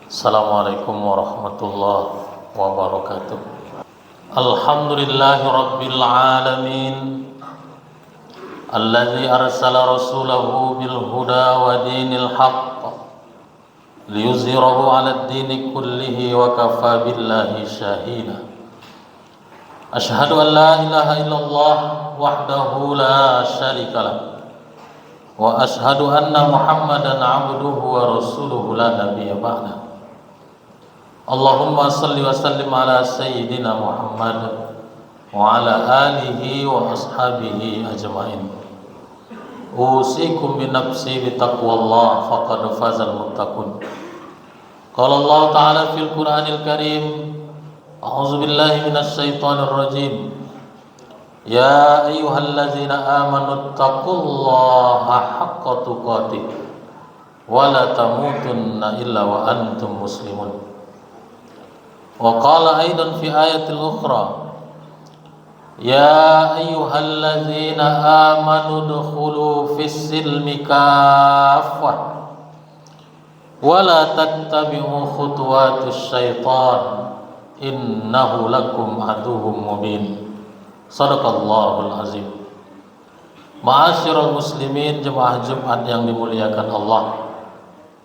Assalamualaikum warahmatullahi wabarakatuh. Alhamdulillahi rabbil alamin, alladzi arsala rasulahu bil huda wa dinil haqq liyuzhirahu 'alad dini kullihi wa kafa billahi shahida. Asyhadu an la ilaha illallah wahdahu la syarika lah, wa asyhadu anna Muhammadan 'abduhu wa rasuluhu la nabiyya ba'da. Allahumma salli wa sallim ala sayyidina Muhammad wa ala alihi wa ashabihi ajma'in. Usikum bi nafsi bi taqwallah faqad fazal muttaqun. Qala Allah ta'ala fil Qur'anil Karim, a'udzu billahi minasy syaithanir rajim. Ya ayyuhallazina amanu taqullaha haqqa tuqatih wa la tamutunna illa wa antum muslimun. Wa qala aidan fi ayatil ukhra, ya ayyuhallazina amanu dukhulu fis silmi kaffah wa la tattabi'u khutuwatis syaitan innahu lakum aduwwum mubin. Shadaqallahul azim. Ma'asyiral muslimin, jemaah Jumat yang dimuliakan Allah.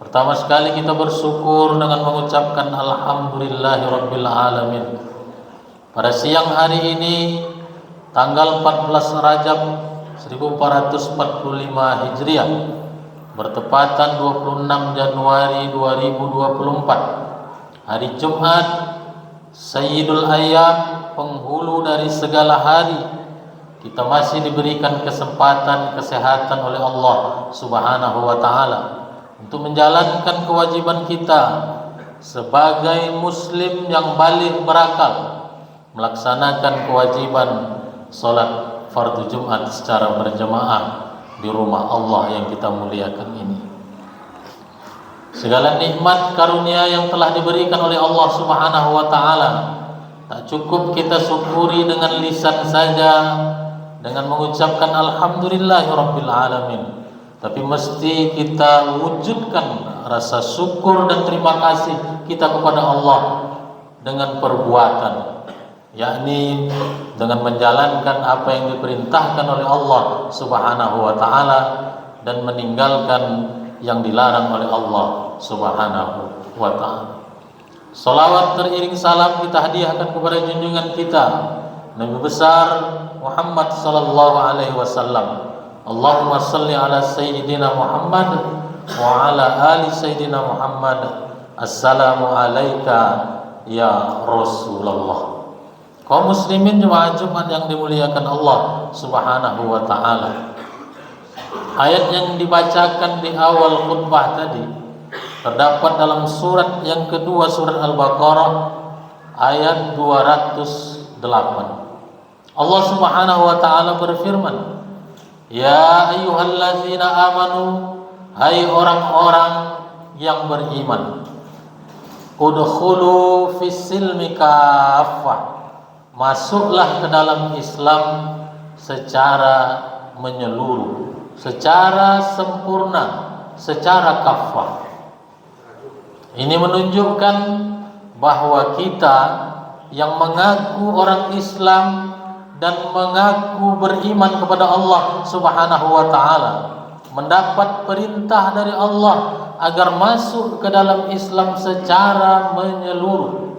Pertama sekali kita bersyukur dengan mengucapkan alhamdulillahi rabbil alamin. Pada siang hari ini tanggal 14 Rajab 1445 Hijriah bertepatan 26 Januari 2024, hari Jumat, Sayyidul Ayyam, penghulu dari segala hari. Kita masih diberikan kesempatan, kesehatan oleh Allah Subhanahu wa ta'ala untuk menjalankan kewajiban kita sebagai muslim yang baligh berakal, melaksanakan kewajiban salat fardu Jumat secara berjamaah di rumah Allah yang kita muliakan ini. Segala nikmat karunia yang telah diberikan oleh Allah Subhanahu wa ta'ala tak cukup kita syukuri dengan lisan saja, dengan mengucapkan alhamdulillahirabbil alamin, tapi mesti kita wujudkan rasa syukur dan terima kasih kita kepada Allah dengan perbuatan, yakni dengan menjalankan apa yang diperintahkan oleh Allah Subhanahu wa ta'ala dan meninggalkan yang dilarang oleh Allah Subhanahu wa ta'ala. Salawat teriring salam kita hadiahkan kepada junjungan kita Nabi besar Muhammad sallallahu alaihi wasallam. Allahumma salli ala sayyidina Muhammad wa ala ali sayyidina Muhammad. Assalamu alayka ya Rasulullah. Kaum muslimin jemaah Jumat yang dimuliakan Allah Subhanahu wa ta'ala, ayat yang dibacakan di awal khutbah tadi terdapat dalam surat yang kedua, surat Al-Baqarah ayat 208. Allah Subhanahu wa ta'ala berfirman, ya ayyuhallazina amanu, hai orang-orang yang beriman, udkhulu fis silmi kaffah, masuklah ke dalam Islam secara menyeluruh, secara sempurna, secara kafah. Ini menunjukkan bahwa kita yang mengaku orang Islam dan mengaku beriman kepada Allah Subhanahu wa ta'ala mendapat perintah dari Allah agar masuk ke dalam Islam secara menyeluruh.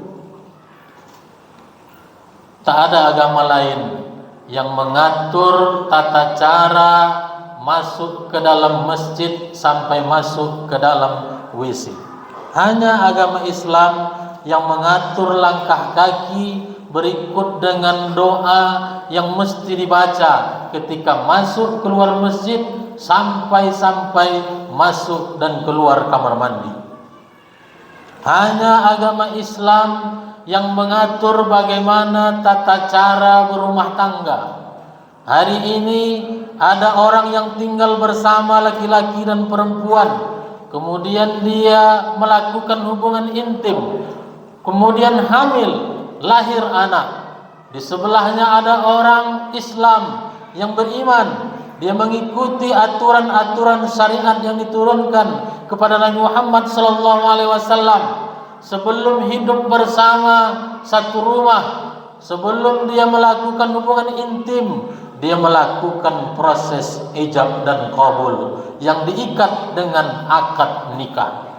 Tak ada agama lain yang mengatur tata cara masuk ke dalam masjid sampai masuk ke dalam WC. Hanya agama Islam yang mengatur langkah kaki berikut dengan doa yang mesti dibaca ketika masuk keluar masjid sampai masuk dan keluar kamar mandi. Hanya agama Islam yang mengatur bagaimana tata cara berumah tangga. Hari ini ada orang yang tinggal bersama laki-laki dan perempuan, kemudian dia melakukan hubungan intim, kemudian hamil, lahir anak. Di sebelahnya ada orang Islam yang beriman, dia mengikuti aturan-aturan syariat yang diturunkan kepada Nabi Muhammad sallallahu alaihi wasallam. sebelum hidup bersama satu rumah, sebelum dia melakukan hubungan intim, dia melakukan proses ijab dan qabul yang diikat dengan akad nikah.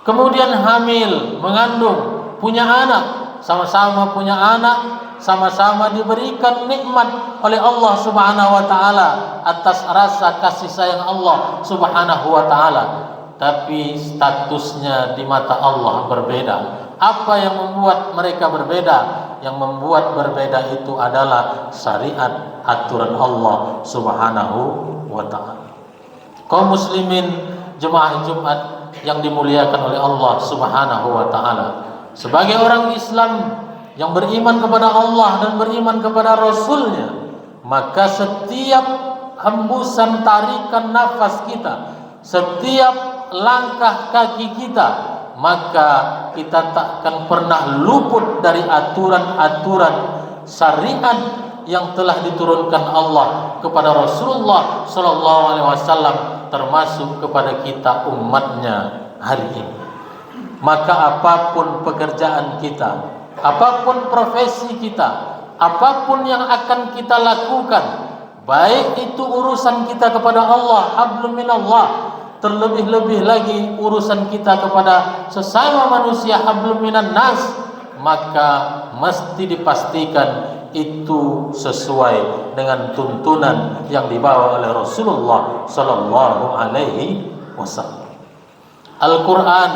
Kemudian hamil, mengandung, punya anak, sama-sama punya anak, sama-sama diberikan nikmat oleh Allah Subhanahu wa taala atas rasa kasih sayang Allah Subhanahu wa taala. Tapi statusnya di mata Allah berbeda. Apa yang membuat mereka berbeda? Yang membuat berbeda itu adalah syariat aturan Allah Subhanahu wa taala. Kaum muslimin jemaah Jumat yang dimuliakan oleh Allah Subhanahu wa taala, sebagai orang Islam yang beriman kepada Allah dan beriman kepada Rasul-Nya, maka setiap hembusan tarikan nafas kita, setiap langkah kaki kita, maka kita takkan pernah luput dari aturan-aturan syariat yang telah diturunkan Allah kepada Rasulullah sallallahu alaihi wasallam, termasuk kepada kita umatnya hari ini. Maka apapun pekerjaan kita, apapun profesi kita, apapun yang akan kita lakukan, baik itu urusan kita kepada Allah, hablum minallah, terlebih-lebih lagi urusan kita kepada sesama manusia, hablum minan nas, maka mesti dipastikan itu sesuai dengan tuntunan yang dibawa oleh Rasulullah sallallahu alaihi wasallam. Al-Qur'an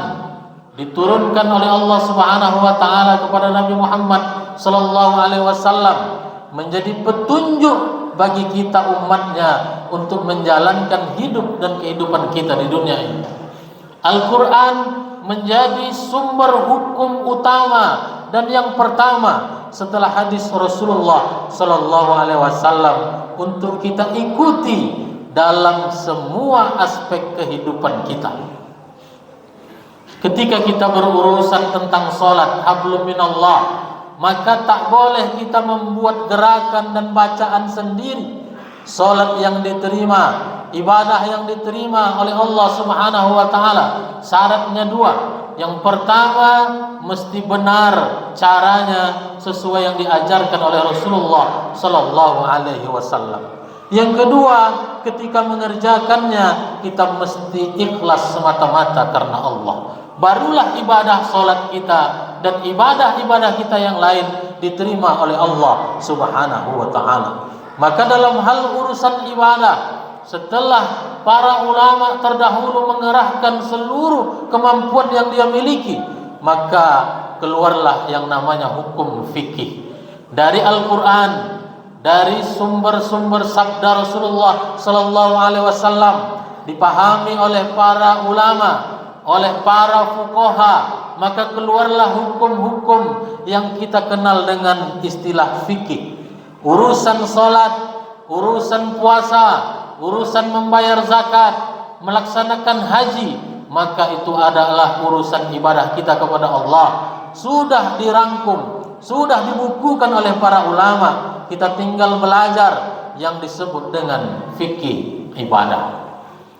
diturunkan oleh Allah Subhanahu wa taala kepada Nabi Muhammad sallallahu alaihi wasallam menjadi petunjuk bagi kita umatnya untuk menjalankan hidup dan kehidupan kita di dunia ini. Al-Quran menjadi sumber hukum utama dan yang pertama setelah hadis Rasulullah sallallahu alaihi wasallam untuk kita ikuti dalam semua aspek kehidupan kita. Ketika kita berurusan tentang salat, hablum minallah, maka tak boleh kita membuat gerakan dan bacaan sendiri. Salat yang diterima, ibadah yang diterima oleh Allah Subhanahu wa taala, syaratnya dua. Yang pertama, mesti benar caranya sesuai yang diajarkan oleh Rasulullah sallallahu alaihi wasallam. Yang kedua, ketika mengerjakannya kita mesti ikhlas semata-mata karena Allah. Barulah ibadah salat kita dan ibadah-ibadah kita yang lain diterima oleh Allah Subhanahu wa taala. Maka dalam hal urusan ibadah, setelah para ulama terdahulu mengerahkan seluruh kemampuan yang dia miliki, maka keluarlah yang namanya hukum fikih dari Al-Quran, dari sumber-sumber sabda Rasulullah sallallahu alaihi wasallam, dipahami oleh para ulama, oleh para fuqaha, maka keluarlah hukum-hukum yang kita kenal dengan istilah fikih. Urusan salat, urusan puasa, urusan membayar zakat, melaksanakan haji, maka itu adalah urusan ibadah kita kepada Allah. Sudah dirangkum, sudah dibukukan oleh para ulama. Kita tinggal belajar yang disebut dengan fikih ibadah.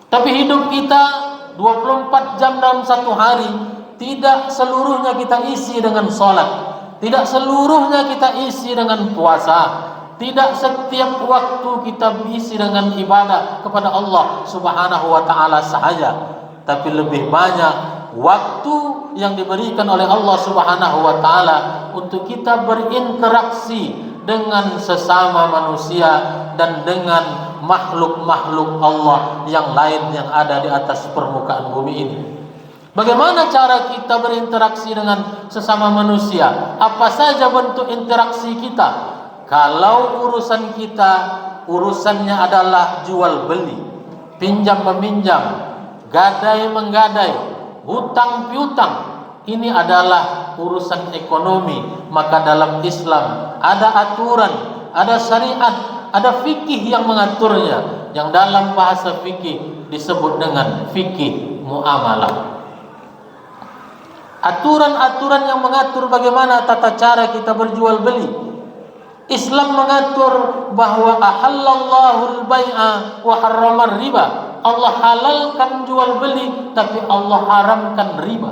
Tapi hidup kita 24 jam dalam satu hari, tidak seluruhnya kita isi dengan salat, tidak seluruhnya kita isi dengan puasa, tidak setiap waktu kita isi dengan ibadah kepada Allah Subhanahu wa taala sahaja, tapi lebih banyak waktu yang diberikan oleh Allah Subhanahu wa taala untuk kita berinteraksi dengan sesama manusia dan dengan makhluk-makhluk Allah yang lain yang ada di atas permukaan bumi ini. Bagaimana cara kita berinteraksi dengan sesama manusia? Apa saja bentuk interaksi kita? Kalau urusan kita, urusannya adalah jual beli, pinjam meminjam, gadai menggadai, hutang piutang, ini adalah urusan ekonomi. Maka dalam Islam ada aturan, ada syariat, ada fikih yang mengaturnya, yang dalam bahasa fikih disebut dengan fikih muamalah. Aturan-aturan yang mengatur bagaimana tata cara kita berjual beli. Islam mengatur bahwa ahallallahu al-bai'a wa harrama riba. Allah halalkan jual beli, tapi Allah haramkan riba.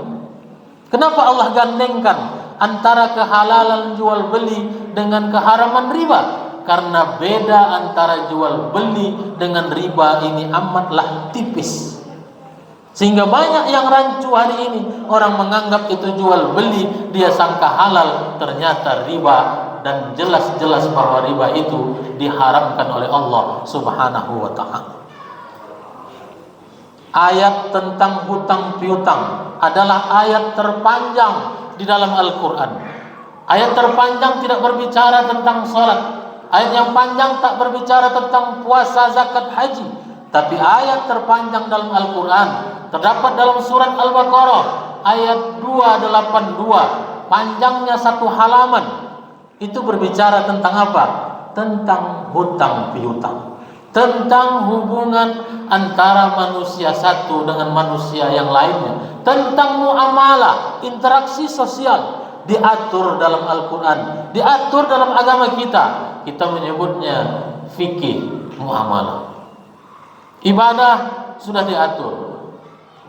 Kenapa Allah gandengkan antara kehalalan jual beli dengan keharaman riba? Karena beda antara jual beli dengan riba ini amatlah tipis. Sehingga banyak yang rancu hari ini, orang menganggap itu jual beli, dia sangka halal, ternyata riba, dan jelas-jelas bahwa riba itu diharamkan oleh Allah Subhanahu wa ta'ala. Ayat tentang hutang piutang adalah ayat terpanjang di dalam Al-Quran. Ayat terpanjang tidak berbicara tentang salat. Ayat yang panjang tak berbicara tentang puasa, zakat, haji. Tapi ayat terpanjang dalam Al-Quran terdapat dalam surat Al-Baqarah ayat 282. Panjangnya satu halaman. Itu berbicara tentang apa? Tentang hutang piutang. Tentang hubungan antara manusia satu dengan manusia yang lainnya, tentang muamalah, interaksi sosial, diatur dalam Al-Quran, diatur dalam agama kita. Kita menyebutnya fikih muamalah. Ibadah sudah diatur,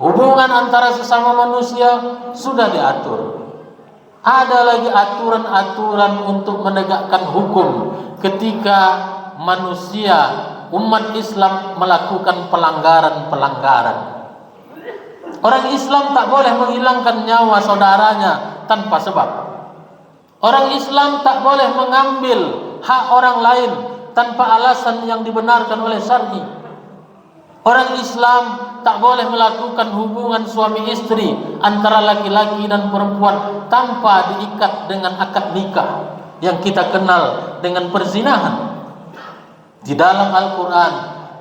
hubungan antara sesama manusia sudah diatur. Ada lagi aturan-aturan untuk menegakkan hukum ketika manusia, umat Islam melakukan pelanggaran-pelanggaran. Orang Islam tak boleh menghilangkan nyawa saudaranya tanpa sebab. Orang Islam tak boleh mengambil hak orang lain tanpa alasan yang dibenarkan oleh syar'i. Orang Islam tak boleh melakukan hubungan suami istri antara laki-laki dan perempuan tanpa diikat dengan akad nikah yang kita kenal dengan perzinahan. Di dalam Al-Quran,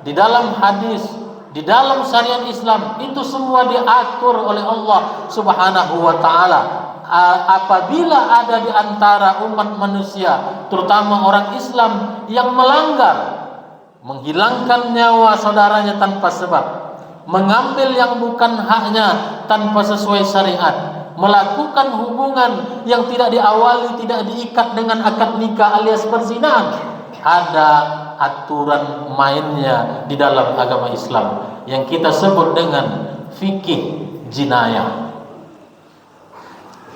di dalam hadis, di dalam syariat Islam, itu semua diatur oleh Allah Subhanahu wa ta'ala. Apabila ada di antara umat manusia, terutama orang Islam, yang melanggar, menghilangkan nyawa saudaranya tanpa sebab, mengambil yang bukan haknya tanpa sesuai syariat, melakukan hubungan yang tidak diawali, tidak diikat dengan akad nikah alias perzinahan, ada aturan mainnya di dalam agama Islam yang kita sebut dengan fikih jinayah.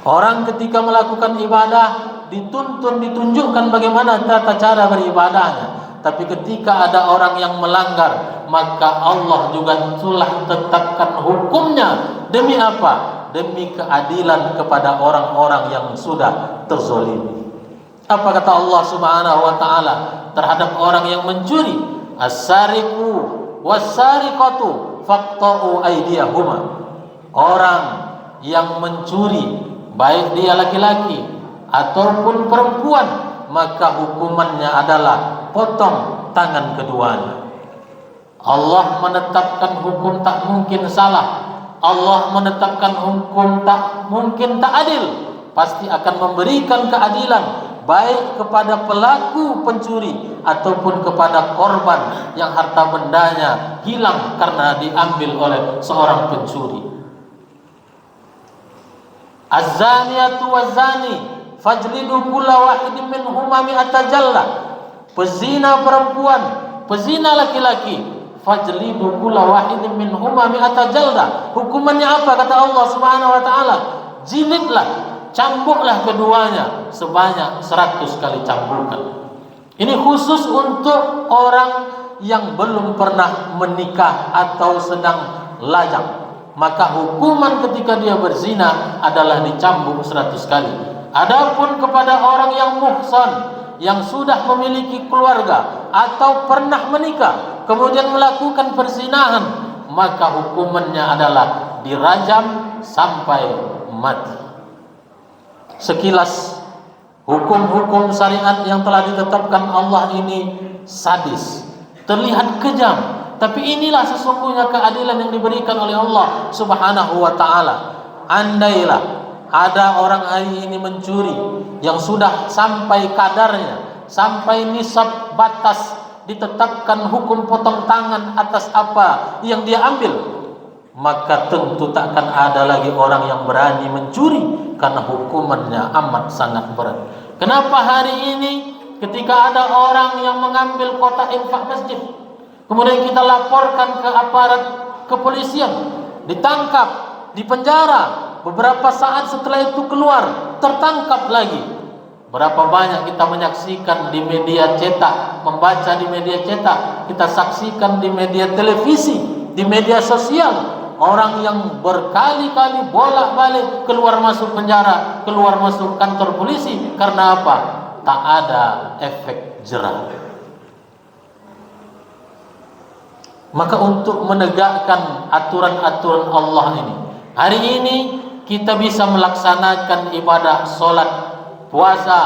Orang ketika melakukan ibadah dituntun, ditunjukkan bagaimana tata cara beribadahnya. Tapi ketika ada orang yang melanggar, maka Allah juga telah tetapkan hukumnya. Demi apa? Demi keadilan kepada orang-orang yang sudah terzolimi. Apa kata Allah Subhanahu wa ta'ala terhadap orang yang mencuri? As-sariqu was-sariqatu faqta'u aydiyahuma. Orang yang mencuri, baik dia laki-laki ataupun perempuan, maka hukumannya adalah potong tangan keduanya. Allah menetapkan hukum tak mungkin salah. Allah menetapkan hukum tak mungkin tak adil. Pasti akan memberikan keadilan baik kepada pelaku pencuri ataupun kepada korban yang harta bendanya hilang karena diambil oleh seorang pencuri. Az-zaniyatu waz-zani fajlidu kulla wahidin minhuma mi'ata jallah. Pezina perempuan, pezina laki-laki, fajlidu kulla wahidin minhuma mi'ata jallah. Hukumannya apa kata Allah Subhanahu wa ta'ala? Jilidlah, cambuklah keduanya sebanyak 100 kali cambukan. Ini khusus untuk orang yang belum pernah menikah atau sedang lajang. Maka hukuman ketika dia berzina adalah dicambuk 100 kali. Adapun kepada orang yang muhsan, yang sudah memiliki keluarga atau pernah menikah kemudian melakukan perzinahan, maka hukumannya adalah dirajam sampai mati. Sekilas hukum-hukum syariat yang telah ditetapkan Allah ini sadis, terlihat kejam, tapi inilah sesungguhnya keadilan yang diberikan oleh Allah Subhanahu wa ta'ala. Andailah ada orang hari ini mencuri yang sudah sampai kadarnya, sampai nisab batas, ditetapkan hukum potong tangan atas apa yang dia ambil, maka tentu takkan ada lagi orang yang berani mencuri karena hukumannya amat sangat berat. Kenapa hari ini ketika ada orang yang mengambil kotak infak masjid, kemudian kita laporkan ke aparat kepolisian, ditangkap, dipenjara, beberapa saat setelah itu keluar, tertangkap lagi. Berapa banyak kita menyaksikan di media cetak, membaca di media cetak, kita saksikan di media televisi, di media sosial, orang yang berkali-kali bolak-balik keluar masuk penjara, keluar masuk kantor polisi. Karena apa? Tak ada efek jerah. Maka untuk menegakkan aturan-aturan Allah ini, hari ini kita bisa melaksanakan ibadah solat, puasa,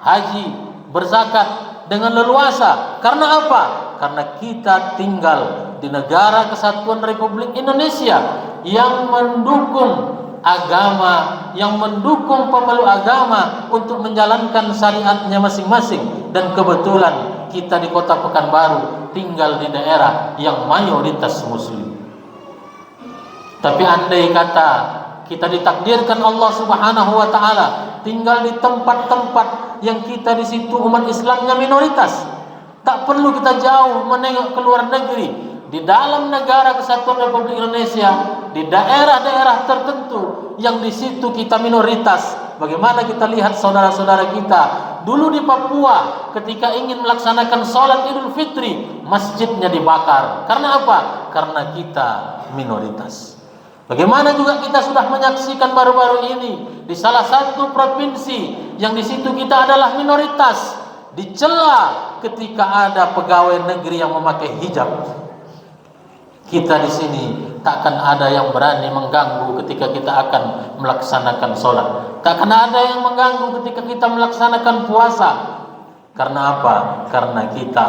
haji, berzakat dengan leluasa. Karena apa? Karena kita tinggal di negara kesatuan Republik Indonesia yang mendukung agama, yang mendukung pemeluk agama untuk menjalankan syariatnya masing-masing. Dan kebetulan kita di Kota Pekanbaru tinggal di daerah yang mayoritas muslim. Tapi andai kata kita ditakdirkan Allah Subhanahu wa taala tinggal di tempat-tempat yang kita di situ umat Islamnya minoritas, tak perlu kita jauh menengok ke luar negeri. Di dalam negara kesatuan Republik Indonesia, di daerah-daerah tertentu yang di situ kita minoritas, bagaimana kita lihat saudara-saudara kita dulu di Papua ketika ingin melaksanakan sholat Idul Fitri, masjidnya dibakar. Karena apa? Karena kita minoritas. Bagaimana juga kita sudah menyaksikan baru-baru ini di salah satu provinsi yang di situ kita adalah minoritas, dicela ketika ada pegawai negeri yang memakai hijab. Kita di sini takkan ada yang berani mengganggu ketika kita akan melaksanakan sholat. Takkan ada yang mengganggu ketika kita melaksanakan puasa. Karena apa? Karena kita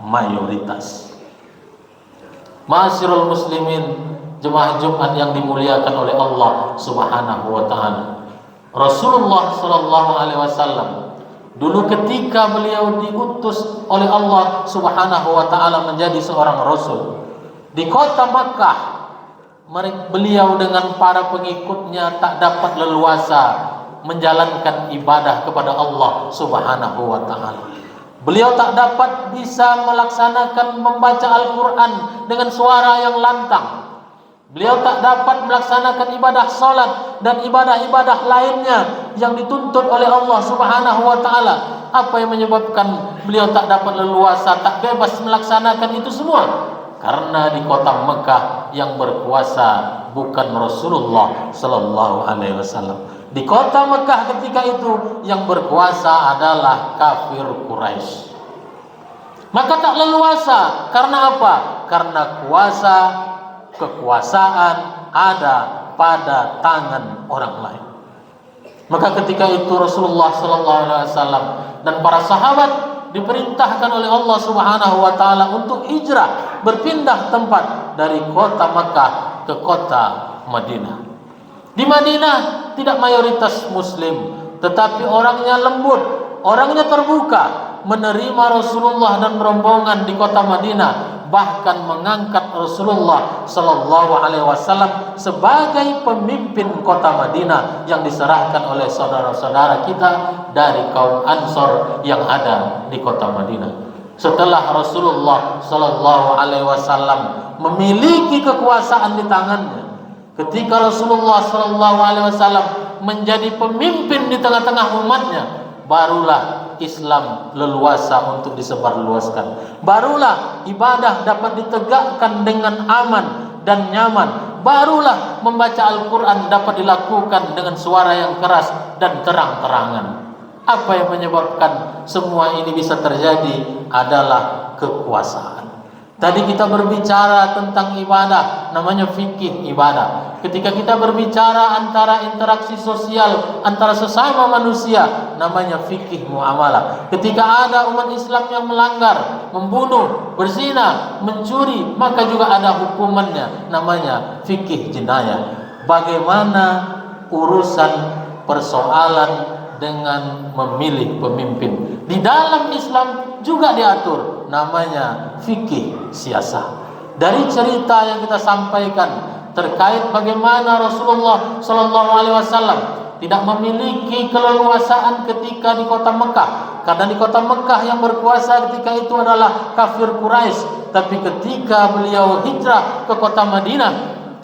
mayoritas. Ma'asyiral muslimin, jemaah Jumat yang dimuliakan oleh Allah Subhanahu wa taala. Rasulullah sallallahu alaihi wasallam dulu ketika beliau diutus oleh Allah Subhanahu wa taala menjadi seorang rasul di kota Makkah, beliau dengan para pengikutnya tak dapat leluasa menjalankan ibadah kepada Allah Subhanahu wa taala. Beliau tak dapat bisa melaksanakan membaca Al-Quran dengan suara yang lantang. Beliau tak dapat melaksanakan ibadah salat dan ibadah-ibadah lainnya yang dituntut oleh Allah Subhanahu wa taala. Apa yang menyebabkan beliau tak dapat leluasa, tak bebas melaksanakan itu semua? Karena di kota Mekah yang berkuasa bukan Rasulullah sallallahu alaihi wasallam. Di kota Mekah ketika itu yang berkuasa adalah kafir Quraisy. Maka tak leluasa. Karena apa? Karena kekuasaan ada pada tangan orang lain. Maka ketika itu Rasulullah sallallahu alaihi wasallam dan para sahabat diperintahkan oleh Allah Subhanahu wa taala untuk hijrah, berpindah tempat dari kota Makkah ke kota Madinah. Di Madinah tidak mayoritas muslim, tetapi orangnya lembut, orangnya terbuka, menerima Rasulullah dan rombongan di kota Madinah, bahkan mengangkat Rasulullah sallallahu alaihi wasallam sebagai pemimpin kota Madinah yang diserahkan oleh saudara-saudara kita dari kaum Ansor yang ada di kota Madinah. Setelah Rasulullah sallallahu alaihi wasallam memiliki kekuasaan di tangannya, ketika Rasulullah sallallahu alaihi wasallam menjadi pemimpin di tengah-tengah umatnya, barulah Islam leluasa untuk disebarluaskan. Barulah ibadah dapat ditegakkan dengan aman dan nyaman. Barulah membaca Al-Quran dapat dilakukan dengan suara yang keras dan terang-terangan. Apa yang menyebabkan semua ini bisa terjadi adalah kekuasaan. Tadi kita berbicara tentang ibadah, namanya fikih ibadah. Ketika kita berbicara antara interaksi sosial antara sesama manusia, namanya fikih muamalah. Ketika ada umat Islam yang melanggar, membunuh, berzina, mencuri, maka juga ada hukumannya, namanya fikih jinayah. Bagaimana urusan persoalan dengan memilih pemimpin di dalam Islam juga diatur, namanya fikih siasah. Dari cerita yang kita sampaikan terkait bagaimana Rasulullah sallallahu alaihi wasallam tidak memiliki keleluasaan ketika di kota Mekah, karena di kota Mekah yang berkuasa ketika itu adalah kafir Quraisy. Tapi ketika beliau hijrah ke kota Madinah,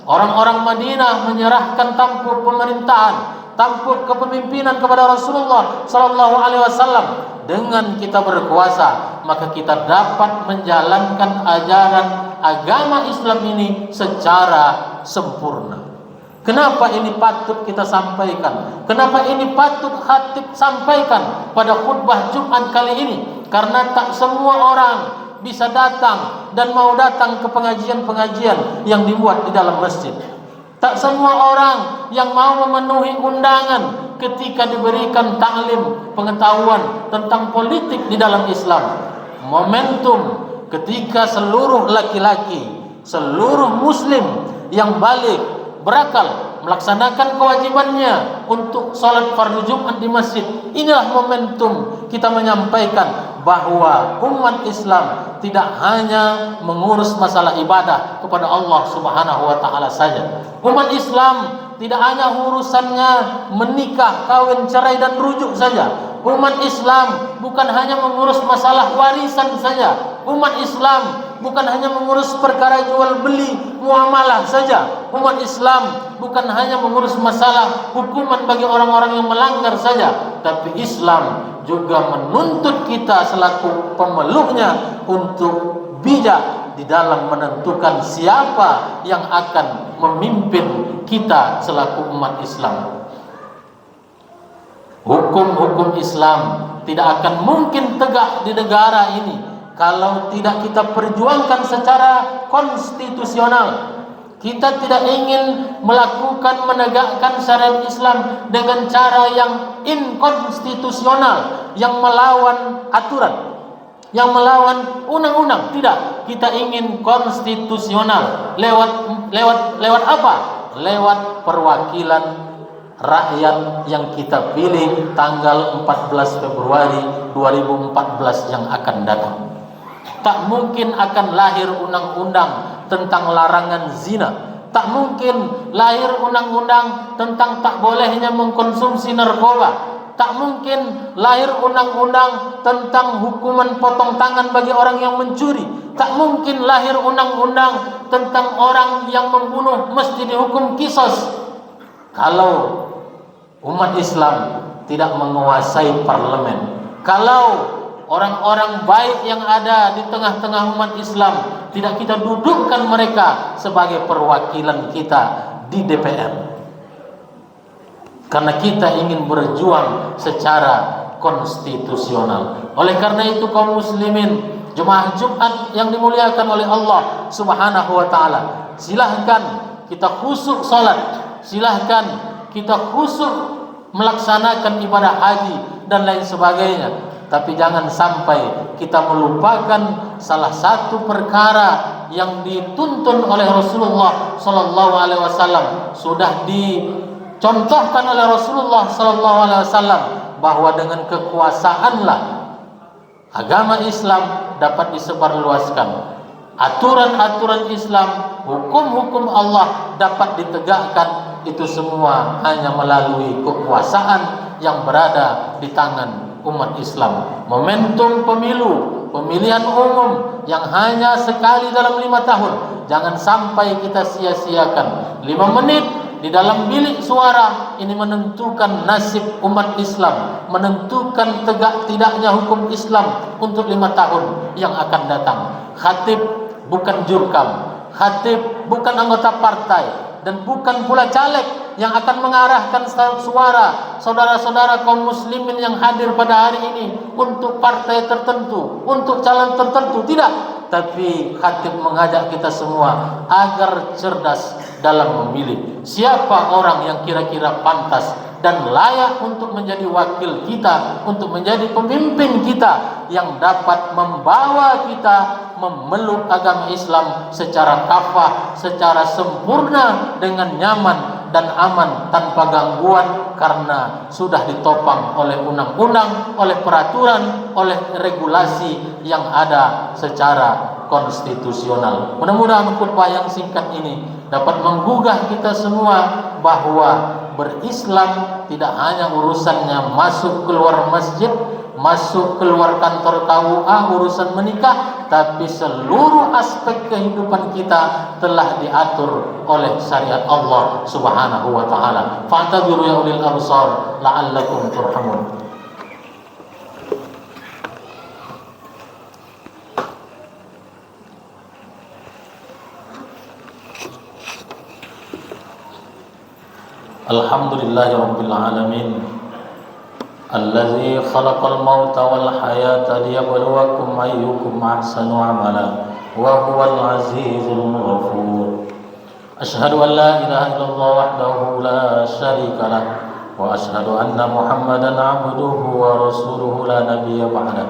Orang-orang Madinah menyerahkan tampuk pemerintahan, tampuk kepemimpinan kepada Rasulullah sallallahu alaihi wasallam. Dengan kita berkuasa, maka kita dapat menjalankan ajaran agama Islam ini secara sempurna. Kenapa ini patut kita sampaikan? Kenapa ini patut khatib sampaikan pada khutbah Jumat kali ini? Karena tak semua orang bisa datang dan mau datang ke pengajian-pengajian yang dibuat di dalam masjid. Tak semua orang yang mau memenuhi undangan ketika diberikan ta'lim, pengetahuan tentang politik di dalam Islam. Momentum ketika seluruh laki-laki, seluruh muslim yang balik, berakal, melaksanakan kewajibannya untuk salat fardu Jumat di masjid. Inilah momentum kita menyampaikan bahwa umat Islam tidak hanya mengurus masalah ibadah kepada Allah Subhanahu wa taala saja. Umat Islam tidak hanya urusannya menikah, kawin, cerai dan rujuk saja. Umat Islam bukan hanya mengurus masalah warisan saja. Umat Islam bukan hanya mengurus perkara jual beli, muamalah saja. Umat Islam bukan hanya mengurus masalah hukuman bagi orang-orang yang melanggar saja, tapi Islam juga menuntut kita selaku pemeluknya untuk bijak di dalam menentukan siapa yang akan memimpin kita selaku umat Islam. Hukum-hukum Islam tidak akan mungkin tegak di negara ini kalau tidak kita perjuangkan secara konstitusional. Kita tidak ingin melakukan menegakkan syariat Islam dengan cara yang inkonstitusional, yang melawan aturan, yang melawan undang-undang. Tidak, kita ingin konstitusional. Lewat apa? Lewat perwakilan rakyat yang kita pilih tanggal 14 Februari 2014 yang akan datang. Tak mungkin akan lahir undang-undang tentang larangan zina. Tak mungkin lahir undang-undang tentang tak bolehnya mengkonsumsi narkoba. Tak mungkin lahir undang-undang tentang hukuman potong tangan bagi orang yang mencuri. Tak mungkin lahir undang-undang tentang orang yang membunuh mesti dihukum kisos. Kalau umat Islam tidak menguasai parlemen, kalau orang-orang baik yang ada di tengah-tengah umat Islam tidak kita dudukkan mereka sebagai perwakilan kita di DPR, karena kita ingin berjuang secara konstitusional. Oleh karena itu kaum muslimin, jemaah Jumat yang dimuliakan oleh Allah Subhanahu wa taala, silahkan kita khusyuk salat, silahkan kita khusyuk melaksanakan ibadah haji dan lain sebagainya. Tapi jangan sampai kita melupakan salah satu perkara yang dituntun oleh Rasulullah sallallahu alaihi wasallam, sudah dicontohkan oleh Rasulullah sallallahu alaihi wasallam, bahwa dengan kekuasaanlah agama Islam dapat disebarluaskan. Aturan-aturan Islam, hukum-hukum Allah dapat ditegakkan. Itu semua hanya melalui kekuasaan yang berada di tangan umat Islam. Momentum pemilu, pemilihan umum yang hanya sekali dalam 5 tahun, jangan sampai kita sia-siakan. 5 menit di dalam bilik suara ini menentukan nasib umat Islam, menentukan tegak tidaknya hukum Islam untuk 5 tahun yang akan datang. Khatib bukan jurkam, khatib bukan anggota partai, dan bukan pula caleg yang akan mengarahkan suara saudara-saudara kaum muslimin yang hadir pada hari ini untuk partai tertentu, untuk calon tertentu. Tidak, tapi khatib mengajak kita semua agar cerdas dalam memilih siapa orang yang kira-kira pantas dan layak untuk menjadi wakil kita, untuk menjadi pemimpin kita yang dapat membawa kita memeluk agama Islam secara kafah, secara sempurna, dengan nyaman dan aman, tanpa gangguan, karena sudah ditopang oleh undang-undang, oleh peraturan, oleh regulasi yang ada secara konstitusional. Mudah-mudahan khutbah yang singkat ini dapat menggugah kita semua bahwa berislam tidak hanya urusannya masuk keluar masjid, masuk keluar kantor KUA, urusan menikah, tapi seluruh aspek kehidupan kita telah diatur oleh syariat Allah Subhanahu wa taala. Fa'tabiru ya ulil absar la'allakum turhamun. Alhamdulillahi rabbil alamin. Allazi khalaqal mauta wal hayata liyabluwakum ayyukum ahsanu amala wa huwal azizul ghafur. Asyhadu an la ilaha illallah wahdahu la syarika lah wa asyhadu anna Muhammadan abduhu wa rasuluhu la nabiyya ba'da.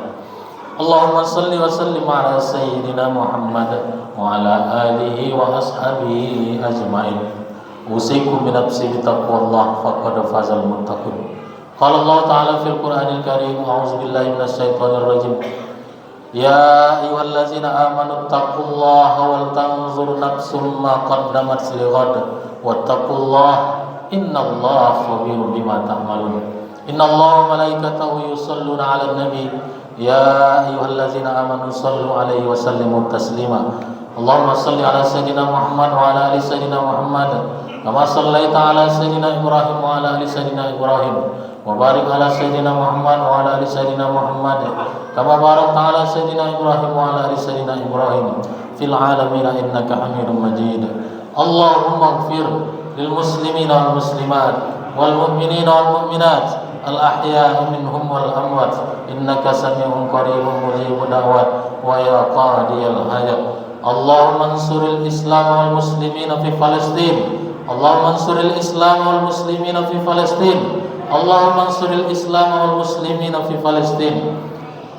Allahumma salli wa sallim ala sayyidina Muhammad wa ala alihi wa ashabihi ajmain. Usikum bi nafsi bi taqwallah faqad fazal muttaqun. Qala Allah Ta'ala fil Qur'anil Karim, a'udzu billahi minasy syaithanir rajim. Ya ayyuhallazina amanu taqullaha wal tanzur nafsum ma qaddamat lighad wattaqullaha innallaha khabirun bima ta'malun. Innallaha wa malaikatahu yusholluna 'alan nabi ya ayyuhallazina amanu shallu 'alaihi wa sallimu taslima. Allahumma shalli 'ala sayyidina Muhammad wa 'ala ali sayyidina Muhammad kama shallaita 'ala sayyidina Ibrahim wa 'ala ali sayyidina Ibrahim wa barik 'ala sayyidina Muhammad wa 'ala ali sayyidina Muhammad kama barakta 'ala sayyidina Ibrahim wa 'ala ali sayyidina Ibrahim fil 'alamin innaka Hamidum Majid. Allahumma ighfir lil muslimina wal muslimat wal mu'minina wal mu'minat al ahya'i minhum wal amwat innaka sami'un qaribun mujibud da'wat wa ya qadiyal hajat. Allahumma ansuril Islam wal muslimina fi Palestin. Allahumma ansuril Islam wal muslimina fi Palestin. Allahumma ansuril Islam wal muslimina fi Palestin.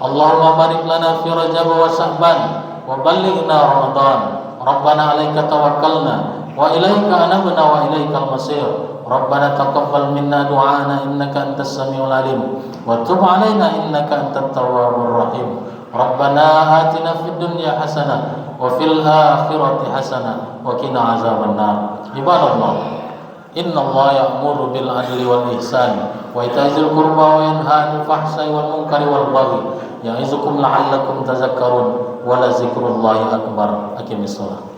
Allahumma barik lana fi Rajab wa Sya'ban wa ballighna Ramadan. Rabbana 'alaika tawakkalna wa ilaika anabna wa ilaikal masir. Rabbana taqabbal minna du'ana innaka antas samiul alim wa tub 'alaina innaka antat tawwabur rahim. Rabbana atina fid dunya hasanah wa fil akhirati hasanah wa qina azaban nar. Ibadallah, innallaha ya'muru bil 'adli wal ihsan wa ita'izil qurba wa yanha 'anil fahsai wal munkari wal baghi ya'izukum la'allakum tadhakkarun wa la dzikrullahi akbar. Aqimissalah.